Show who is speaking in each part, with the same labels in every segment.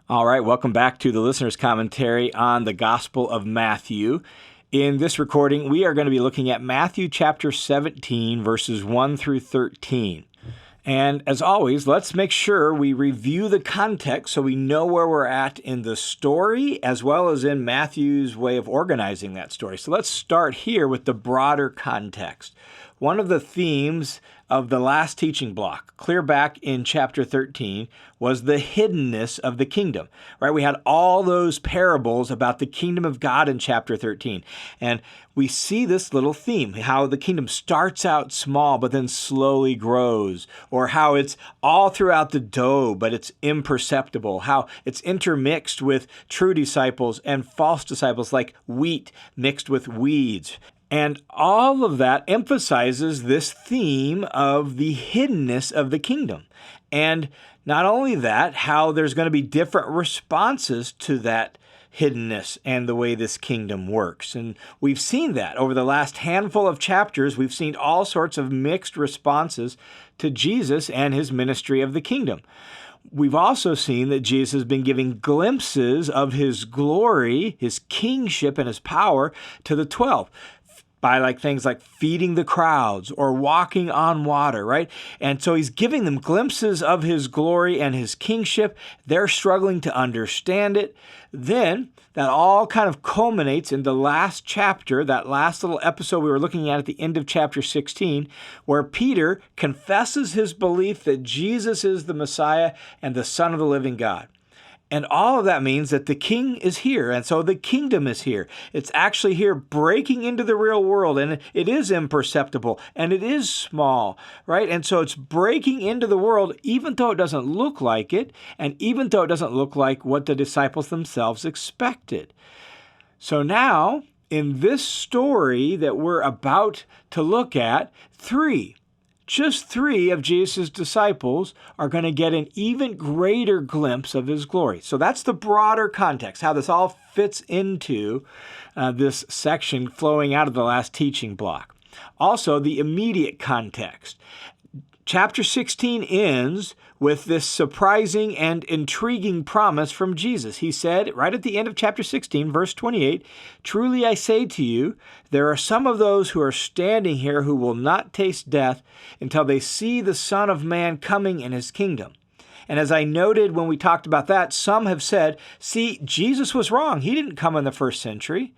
Speaker 1: All right, welcome back to the listener's commentary on the Gospel of Matthew. In this recording, we are going to be looking at Matthew chapter 17, verses 1 through 13. And as always, let's make sure we review the context so we know where we're at in the story, as well as in Matthew's way of organizing that story. So let's start here with the broader context. One of the themes of the last teaching block, clear back in chapter 13, was the hiddenness of the kingdom, right? We had all those parables about the kingdom of God in chapter 13. And we see this little theme, how the kingdom starts out small, but then slowly grows, or how it's all throughout the dough, but it's imperceptible, how it's intermixed with true disciples and false disciples, like wheat mixed with weeds. And all of that emphasizes this theme of the hiddenness of the kingdom. And not only that, how there's going to be different responses to that hiddenness and the way this kingdom works. And we've seen that over the last handful of chapters. We've seen all sorts of mixed responses to Jesus and his ministry of the kingdom. We've also seen that Jesus has been giving glimpses of his glory, his kingship, and his power to the 12. By things like feeding the crowds or walking on water, right? And so he's giving them glimpses of his glory and his kingship. They're struggling to understand it. Then that all kind of culminates in the last chapter, that last little episode we were looking at the end of chapter 16, where Peter confesses his belief that Jesus is the Messiah and the Son of the living God. And all of that means that the king is here, and so the kingdom is here. It's actually here breaking into the real world, and it is imperceptible, and it is small, right? And so it's breaking into the world even though it doesn't look like it, and even though it doesn't look like what the disciples themselves expected. So now, in this story that we're about to look at, just three of Jesus' disciples are going to get an even greater glimpse of his glory. So that's the broader context, how this all fits into this section flowing out of the last teaching block. Also, the immediate context. Chapter 16 ends with this surprising and intriguing promise from Jesus. He said, right at the end of chapter 16, verse 28, "Truly I say to you, there are some of those who are standing here who will not taste death until they see the Son of Man coming in his kingdom." And as I noted when we talked about that, some have said, see, Jesus was wrong. He didn't come in the first century.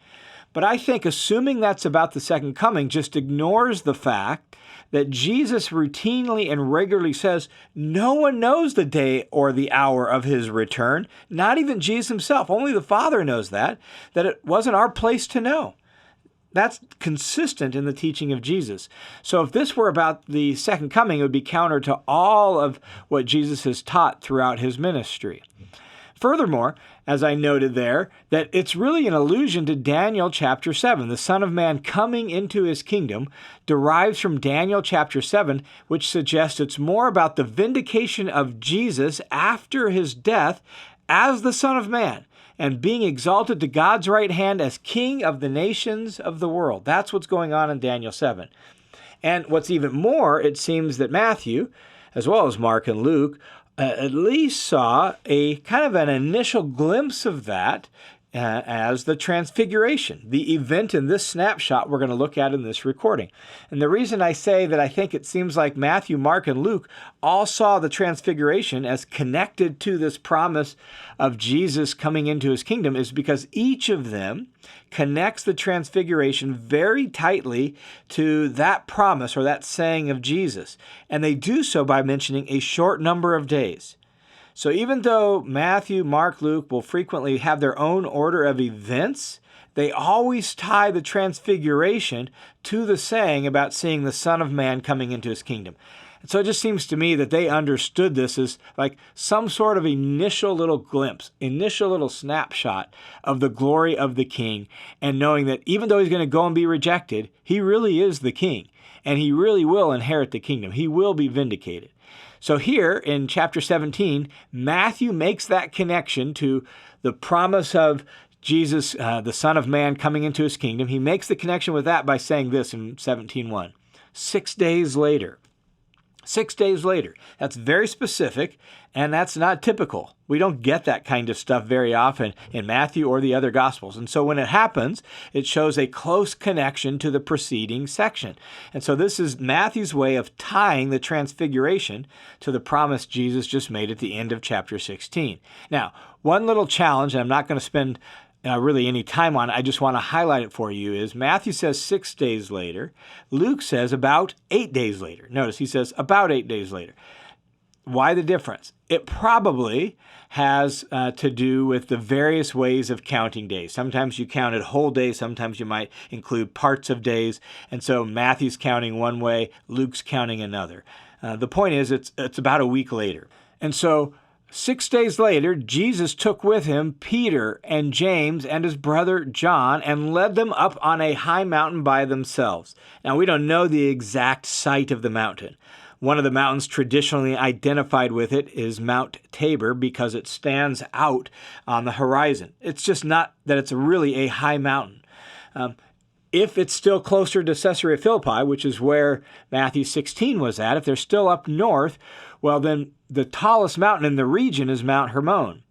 Speaker 1: But I think assuming that's about the second coming just ignores the fact that Jesus routinely and regularly says no one knows the day or the hour of his return, not even Jesus himself. Only the Father knows that it wasn't our place to know. That's consistent in the teaching of Jesus. So if this were about the second coming, it would be counter to all of what Jesus has taught throughout his ministry. Furthermore, as I noted there, that it's really an allusion to Daniel chapter 7. The Son of Man coming into his kingdom derives from Daniel chapter 7, which suggests it's more about the vindication of Jesus after his death as the Son of Man and being exalted to God's right hand as King of the nations of the world. That's what's going on in Daniel 7. And what's even more, it seems that Matthew, as well as Mark and Luke, at least saw a kind of an initial glimpse of that as the transfiguration, the event in this snapshot we're going to look at in this recording. And the reason I say that I think it seems like Matthew, Mark, and Luke all saw the transfiguration as connected to this promise of Jesus coming into his kingdom is because each of them connects the transfiguration very tightly to that promise or that saying of Jesus. And they do so by mentioning a short number of days. So even though Matthew, Mark, Luke will frequently have their own order of events, they always tie the transfiguration to the saying about seeing the Son of Man coming into his kingdom. And so it just seems to me that they understood this as like some sort of initial little glimpse, initial little snapshot of the glory of the king, and knowing that even though he's going to go and be rejected, he really is the king, and he really will inherit the kingdom. He will be vindicated. So here in chapter 17, Matthew makes that connection to the promise of Jesus, the Son of Man, coming into his kingdom. He makes the connection with that by saying this in 17:1. 6 days later, 6 days later. That's very specific, and that's not typical. We don't get that kind of stuff very often in Matthew or the other Gospels. And so when it happens, it shows a close connection to the preceding section. And so this is Matthew's way of tying the transfiguration to the promise Jesus just made at the end of chapter 16. Now, one little challenge, and I'm not going to spend really any time on it, I just want to highlight it for you, is Matthew says 6 days later. Luke says about 8 days later. Notice he says about 8 days later. Why the difference? It probably has to do with the various ways of counting days. Sometimes you counted whole days, sometimes you might include parts of days, and so Matthew's counting one way, Luke's counting another. The point is, it's about a week later. And so 6 days later, Jesus took with him Peter and James and his brother John and led them up on a high mountain by themselves. Now, we don't know the exact site of the mountain. One of the mountains traditionally identified with it is Mount Tabor because it stands out on the horizon. It's just not that it's really a high mountain. If it's still closer to Caesarea Philippi, which is where Matthew 16 was at, if they're still up north, well, then the tallest mountain in the region is Mount Hermon.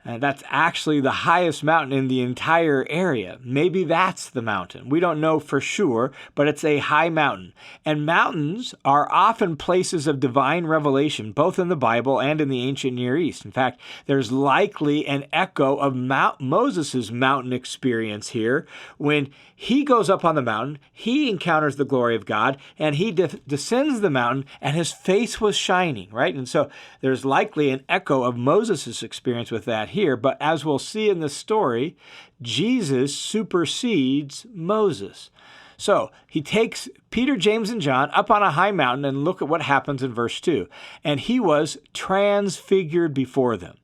Speaker 1: That's actually the highest mountain in the entire area. Maybe that's the mountain. We don't know for sure, but it's a high mountain. And mountains are often places of divine revelation, both in the Bible and in the ancient Near East. In fact, there's likely an echo of Moses' mountain experience here. When he goes up on the mountain, he encounters the glory of God, and he descends the mountain, and his face was shining, right? And so there's likely an echo of Moses' experience with that here, but as we'll see in this story, Jesus supersedes Moses. So he takes Peter, James, and John up on a high mountain, and look at what happens in verse 2. And he was transfigured before them.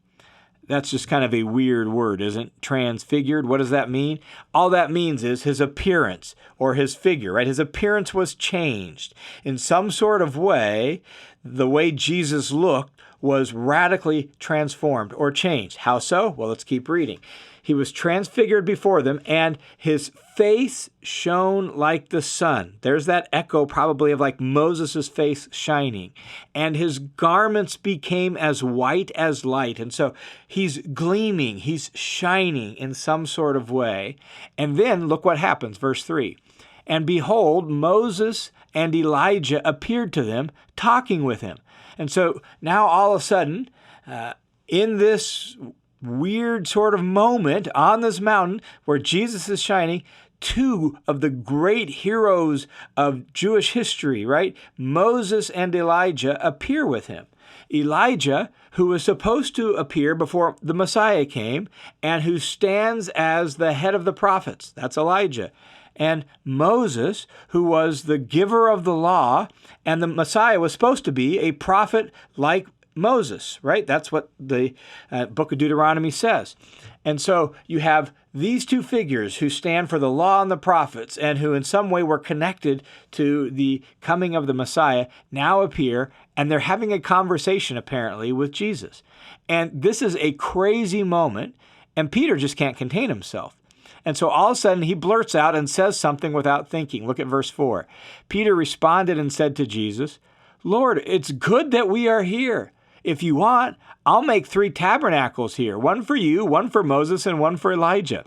Speaker 1: That's just kind of a weird word, isn't it? Transfigured. What does that mean? All that means is his appearance or his figure, right? His appearance was changed. In some sort of way, the way Jesus looked was radically transformed or changed. How so? Well, let's keep reading. He was transfigured before them, and his face shone like the sun. There's that echo probably of like Moses' face shining. And his garments became as white as light. And so he's gleaming, he's shining in some sort of way. And then look what happens, verse 3. And behold, Moses and Elijah appeared to them, talking with him. And so now all of a sudden, in this weird sort of moment on this mountain where Jesus is shining, two of the great heroes of Jewish history, right? Moses and Elijah appear with him. Elijah, who was supposed to appear before the Messiah came and who stands as the head of the prophets. That's Elijah. And Moses, who was the giver of the law, and the Messiah was supposed to be a prophet like Moses, right? That's what the book of Deuteronomy says. And so you have these two figures who stand for the law and the prophets and who in some way were connected to the coming of the Messiah now appear, and they're having a conversation apparently with Jesus. And this is a crazy moment, and Peter just can't contain himself. And so all of a sudden he blurts out and says something without thinking. Look at verse 4. Peter responded and said to Jesus, "Lord, it's good that we are here. If you want, I'll make 3 tabernacles here, one for you, one for Moses, and one for Elijah."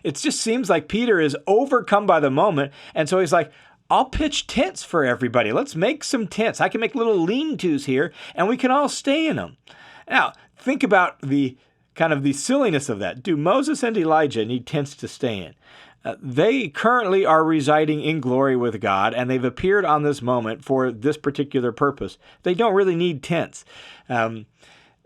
Speaker 1: It just seems like Peter is overcome by the moment, and so he's like, I'll pitch tents for everybody. Let's make some tents. I can make little lean-tos here, and we can all stay in them. Now, think about the kind of the silliness of that. Do Moses and Elijah need tents to stay in? They currently are residing in glory with God, and they've appeared on this moment for this particular purpose. They don't really need tents.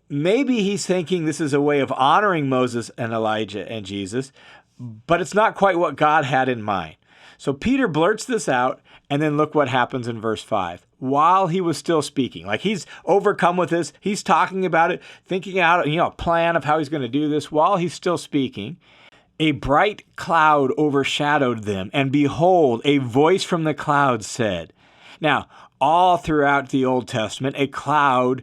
Speaker 1: Maybe he's thinking this is a way of honoring Moses and Elijah and Jesus, but it's not quite what God had in mind. So Peter blurts this out, and then look what happens in verse 5. While he was still speaking, like he's overcome with this, he's talking about it, thinking out, a plan of how he's going to do this. While he's still speaking, a bright cloud overshadowed them, and behold, a voice from the cloud said. Now, all throughout the Old Testament, a cloud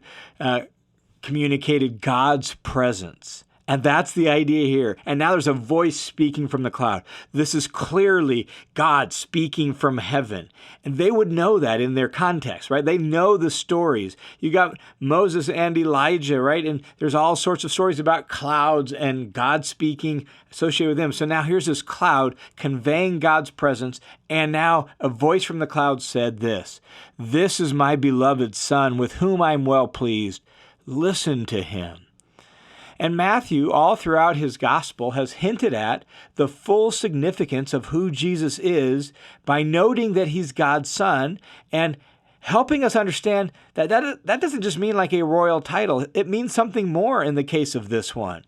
Speaker 1: communicated God's presence. And that's the idea here. And now there's a voice speaking from the cloud. This is clearly God speaking from heaven. And they would know that in their context, right? They know the stories. You got Moses and Elijah, right? And there's all sorts of stories about clouds and God speaking associated with them. So now here's this cloud conveying God's presence. And now a voice from the cloud said this: "This is my beloved Son, with whom I'm well pleased. Listen to him." And Matthew, all throughout his gospel, has hinted at the full significance of who Jesus is by noting that he's God's Son and helping us understand that that doesn't just mean like a royal title. It means something more in the case of this one.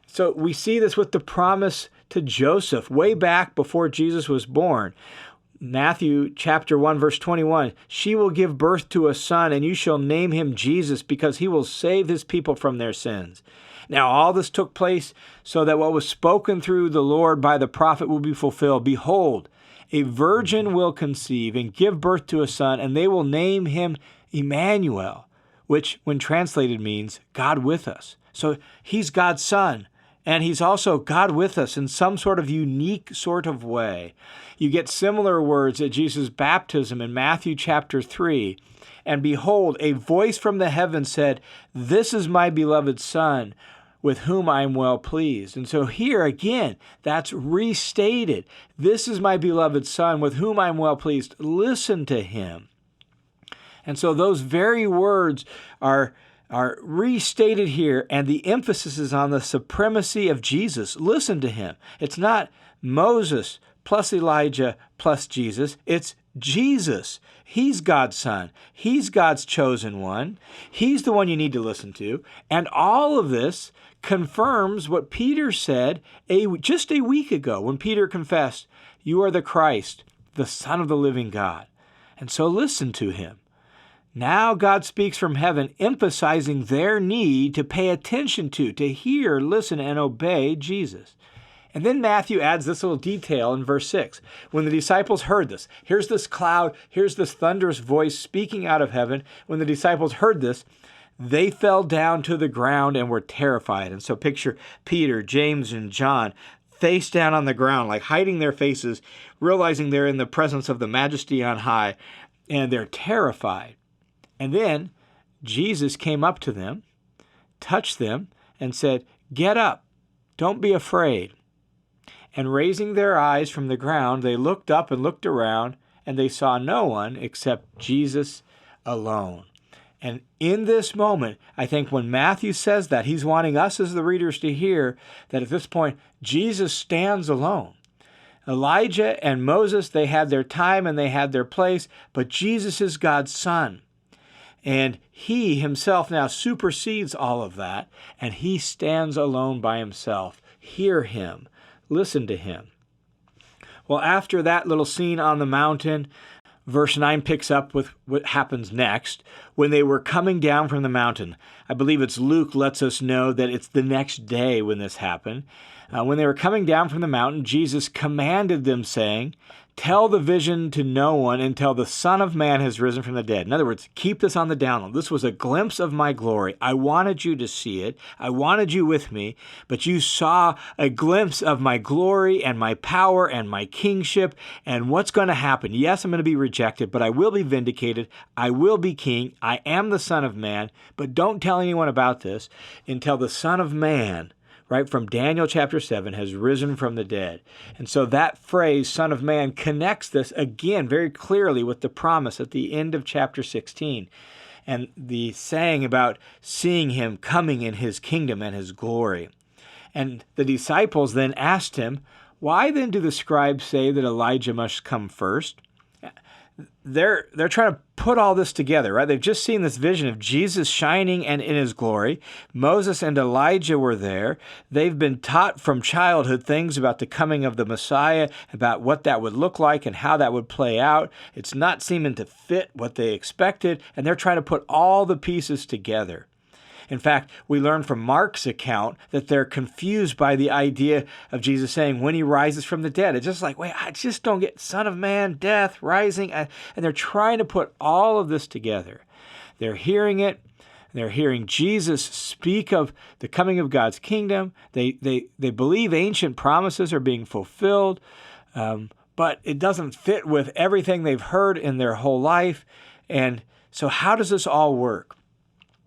Speaker 1: So we see this with the promise to Joseph way back before Jesus was born. Matthew chapter 1, verse 21, "She will give birth to a son, and you shall name him Jesus, because he will save his people from their sins." Now, all this took place so that what was spoken through the Lord by the prophet will be fulfilled. "Behold, a virgin will conceive and give birth to a son, and they will name him Emmanuel," which, when translated, means God with us. So he's God's Son, and he's also God with us in some sort of unique sort of way. You get similar words at Jesus' baptism in Matthew chapter 3. "And behold, a voice from the heaven said, 'This is my beloved Son, with whom I am well pleased.'" And so here again, that's restated. "This is my beloved Son, with whom I am well pleased. Listen to him." And so those very words are restated here, and the emphasis is on the supremacy of Jesus. Listen to him. It's not Moses plus Elijah plus Jesus. It's Jesus. He's God's Son. He's God's chosen one. He's the one you need to listen to. And all of this confirms what Peter said just a week ago when Peter confessed, "You are the Christ, the Son of the living God." And so listen to him. Now God speaks from heaven, emphasizing their need to pay attention to hear, listen, and obey Jesus. And then Matthew adds this little detail in verse 6. When the disciples heard this, here's this cloud, here's this thunderous voice speaking out of heaven. When the disciples heard this, they fell down to the ground and were terrified. And so picture Peter, James, and John face down on the ground, like hiding their faces, realizing they're in the presence of the majesty on high, and they're terrified. And then Jesus came up to them, touched them, and said, "Get up, don't be afraid." And raising their eyes from the ground, they looked up and looked around, and they saw no one except Jesus alone. And in this moment, I think when Matthew says that, he's wanting us as the readers to hear that at this point, Jesus stands alone. Elijah and Moses, they had their time and they had their place, but Jesus is God's Son. And he himself now supersedes all of that, and he stands alone by himself. Hear him. Listen to him. Well, after that little scene on the mountain, verse 9 picks up with what happens next. When they were coming down from the mountain, I believe it's Luke lets us know that it's the next day when this happened. When they were coming down from the mountain, Jesus commanded them, saying, "Tell the vision to no one until the Son of Man has risen from the dead." In other words, keep this on the down low. This was a glimpse of my glory. I wanted you to see it. I wanted you with me, but you saw a glimpse of my glory and my power and my kingship and what's going to happen. Yes, I'm going to be rejected, but I will be vindicated. I will be king. I am the Son of Man, but don't tell anyone about this until the Son of Man, right, from Daniel chapter 7, has risen from the dead. And so that phrase, Son of Man, connects this again very clearly with the promise at the end of chapter 16 and the saying about seeing him coming in his kingdom and his glory. And the disciples then asked him, "Why then do the scribes say that Elijah must come first?" They're trying to put all this together, right? They've just seen this vision of Jesus shining and in his glory. Moses and Elijah were there. They've been taught from childhood things about the coming of the Messiah, about what that would look like and how that would play out. It's not seeming to fit what they expected, and they're trying to put all the pieces together. In fact, we learn from Mark's account that they're confused by the idea of Jesus saying when he rises from the dead. It's just like, wait, I just don't get Son of Man, death, rising. And they're trying to put all of this together. They're hearing it, They're hearing Jesus speak of the coming of God's kingdom. They believe ancient promises are being fulfilled, but it doesn't fit with everything they've heard in their whole life. And so how does this all work?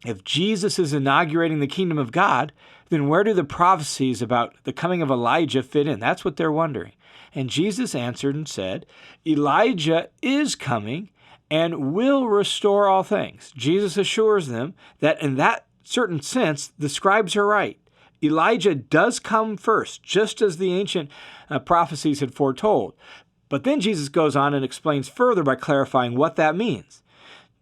Speaker 1: If Jesus is inaugurating the kingdom of God, then where do the prophecies about the coming of Elijah fit in? That's what they're wondering. And Jesus answered and said, Elijah is coming and will restore all things. Jesus assures them that in that certain sense, the scribes are right. Elijah does come first, just as the ancient prophecies had foretold. But then Jesus goes on and explains further by clarifying what that means.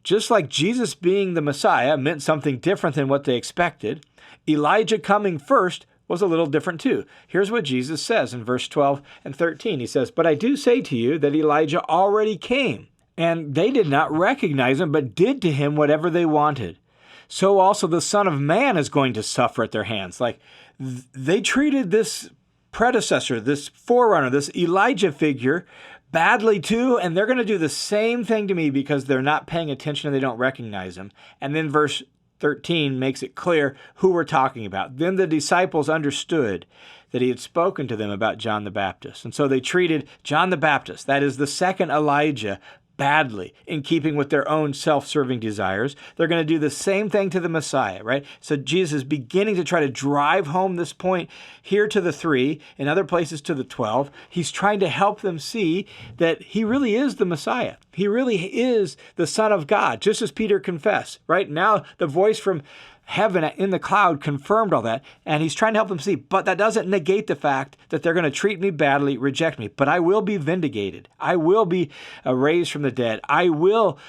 Speaker 1: Just like Jesus being the Messiah meant something different than what they expected, Elijah coming first was a little different too. Here's what Jesus says in verse 12 and 13. He says, "But I do say to you that Elijah already came, and they did not recognize him, but did to him whatever they wanted. So also the Son of Man is going to suffer at their hands." Like they treated this predecessor, this forerunner, this Elijah figure badly too, and they're going to do the same thing to me because they're not paying attention and they don't recognize him. And then verse 13 makes it clear who we're talking about. Then the disciples understood that he had spoken to them about John the Baptist. And so they treated John the Baptist, that is the second Elijah, badly, in keeping with their own self-serving desires. They're going to do the same thing to the Messiah, right? So Jesus is beginning to try to drive home this point here to the 3, in other places to the 12. He's trying to help them see that he really is the Messiah. He really is the Son of God, just as Peter confessed, right? Now the voice from heaven in the cloud confirmed all that, and he's trying to help them see, but that doesn't negate the fact that they're going to treat me badly, reject me, but I will be vindicated. I will be raised from the dead. I will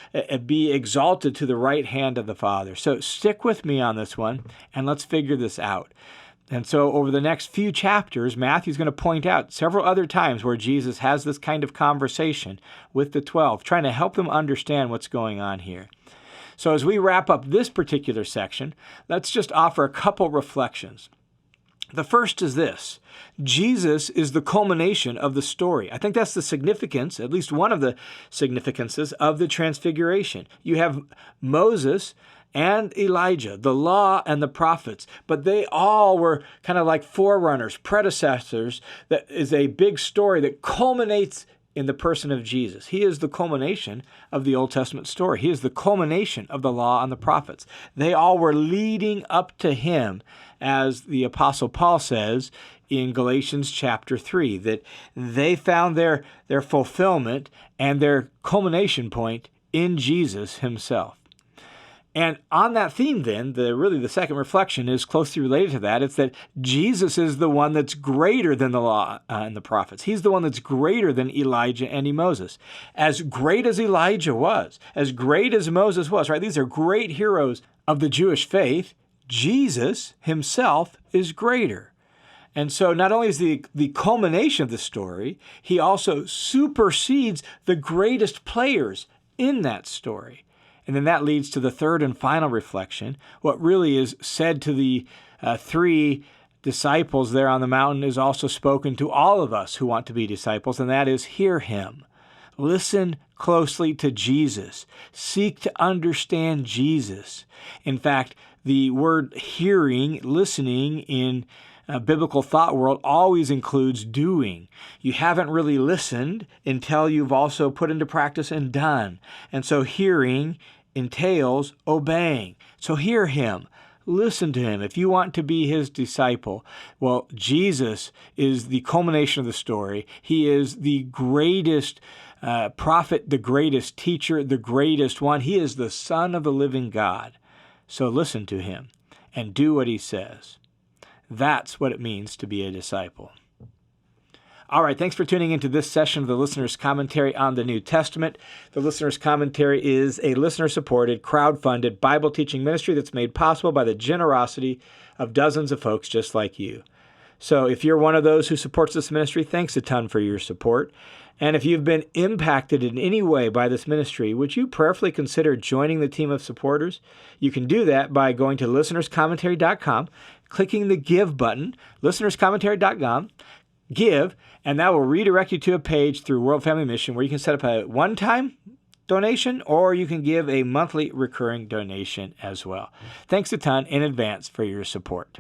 Speaker 1: be exalted to the right hand of the Father. So stick with me on this one, and let's figure this out. And so over the next few chapters, Matthew's going to point out several other times where Jesus has this kind of conversation with the 12, trying to help them understand what's going on here. So as we wrap up this particular section, let's just offer a couple reflections. The first is this: Jesus is the culmination of the story. I think that's the significance, at least one of the significances of the Transfiguration. You have Moses and Elijah, the law and the prophets, but they all were kind of like forerunners, predecessors. That is a big story that culminates in the person of Jesus. He is the culmination of the Old Testament story. He is the culmination of the law and the prophets. They all were leading up to him, as the Apostle Paul says in Galatians chapter 3, that they found their fulfillment and their culmination point in Jesus himself. And on that theme then, the second reflection is closely related to that. It's that Jesus is the one that's greater than the law and the prophets. He's the one that's greater than Elijah and Moses. As great as Elijah was, as great as Moses was, right? These are great heroes of the Jewish faith. Jesus himself is greater. And so not only is the culmination of the story, he also supersedes the greatest players in that story. And then that leads to the third and final reflection. What really is said to the 3 disciples there on the mountain is also spoken to all of us who want to be disciples, and that is hear him. Listen closely to Jesus. Seek to understand Jesus. In fact, the word hearing, listening in biblical thought world always includes doing. You haven't really listened until you've also put into practice and done. And so hearing entails obeying. So hear him. Listen to him. If you want to be his disciple, well, Jesus is the culmination of the story. He is the greatest prophet, the greatest teacher, the greatest one. He is the Son of the living God. So listen to him and do what he says. That's what it means to be a disciple. All right, thanks for tuning into this session of the Listener's Commentary on the New Testament. The Listener's Commentary is a listener-supported, crowd-funded Bible teaching ministry that's made possible by the generosity of dozens of folks just like you. So if you're one of those who supports this ministry, thanks a ton for your support. And if you've been impacted in any way by this ministry, would you prayerfully consider joining the team of supporters? You can do that by going to listenerscommentary.com, clicking the Give button, listenerscommentary.com, Give, and that will redirect you to a page through World Family Mission where you can set up a one-time donation, or you can give a monthly recurring donation as well. Thanks a ton in advance for your support.